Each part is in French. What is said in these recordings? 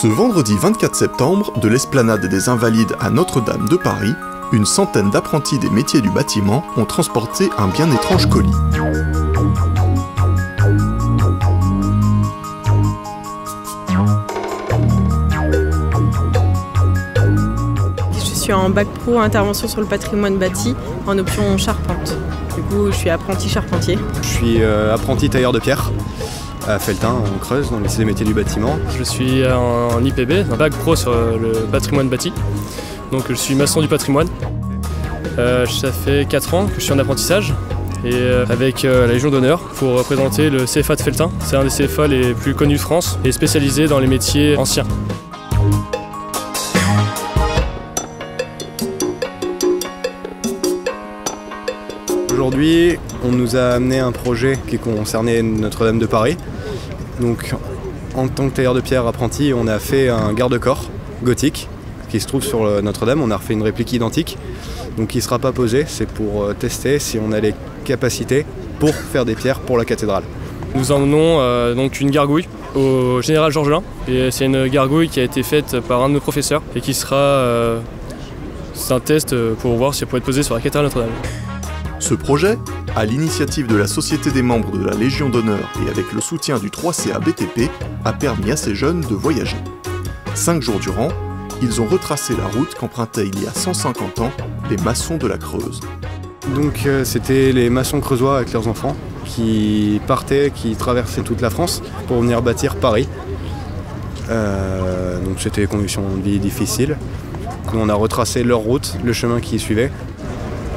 Ce vendredi 24 septembre, de l'Esplanade des Invalides à Notre-Dame de Paris, une centaine d'apprentis des métiers du bâtiment ont transporté un bien étrange colis. Je suis en bac pro intervention sur le patrimoine bâti en option charpente. Du coup, je suis apprenti charpentier. Je suis apprenti tailleur de pierre à Felletin, en Creuse, dans le lycée des métiers du bâtiment. Je suis en IPB, un bac pro sur le patrimoine bâti. Donc je suis maçon du patrimoine. Ça fait 4 ans que je suis en apprentissage et avec la Légion d'honneur pour représenter le CFA de Felletin. C'est un des CFA les plus connus de France et spécialisé dans les métiers anciens. Aujourd'hui, on nous a amené un projet qui concernait Notre-Dame de Paris. Donc, en tant que tailleur de pierre apprenti, on a fait un garde-corps gothique qui se trouve sur Notre-Dame. On a refait une réplique identique, donc qui ne sera pas posé. C'est pour tester si on a les capacités pour faire des pierres pour la cathédrale. Nous emmenons donc une gargouille au général Georges Lain. Et c'est une gargouille qui a été faite par un de nos professeurs et qui sera c'est un test pour voir si elle pourrait être posée sur la cathédrale Notre-Dame. Ce projet, à l'initiative de la Société des membres de la Légion d'honneur et avec le soutien du 3CA BTP, a permis à ces jeunes de voyager. 5 jours durant, ils ont retracé la route qu'empruntaient il y a 150 ans les maçons de la Creuse. Donc c'était les maçons creusois avec leurs enfants qui partaient, qui traversaient toute la France pour venir bâtir Paris. Donc c'était des conditions de vie difficiles. On a retracé leur route, le chemin qu'ils suivaient.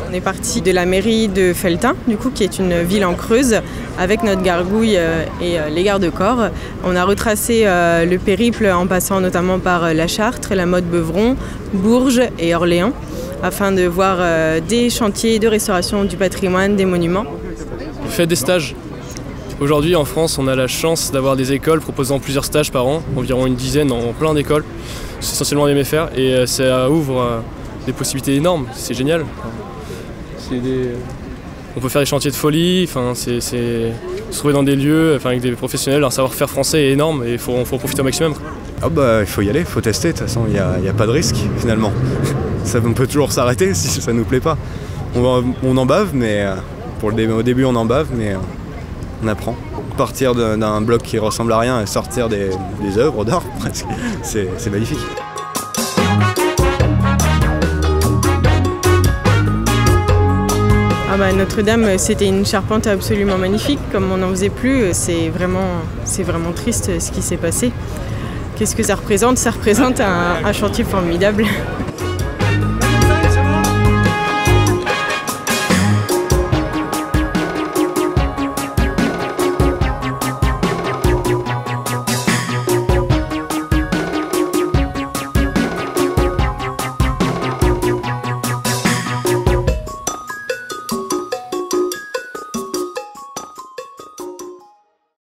On est parti de la mairie de Felletin, du coup, qui est une ville en Creuse, avec notre gargouille et les garde-corps. On a retracé le périple en passant notamment par la Chartre, la Motte-Beuvron, Bourges et Orléans, afin de voir des chantiers de restauration du patrimoine, des monuments. On fait des stages. Aujourd'hui en France, on a la chance d'avoir des écoles proposant plusieurs stages par an, environ une dizaine en plein d'écoles. C'est essentiellement des MFR et ça ouvre des possibilités énormes, c'est génial. On peut faire des chantiers de folie, se trouver dans des lieux avec des professionnels, un savoir-faire français est énorme et il faut en profiter au maximum. Ah bah il faut y aller, il faut tester, de toute façon il n'y a pas de risque finalement. On peut toujours s'arrêter si ça ne nous plaît pas. On en bave, mais au début on en bave, mais on apprend. Partir d'un bloc qui ressemble à rien et sortir des œuvres d'art, presque, c'est magnifique. Notre-Dame, c'était une charpente absolument magnifique, comme on n'en faisait plus. C'est vraiment triste ce qui s'est passé. Qu'est-ce que ça représente? Ça représente un chantier formidable.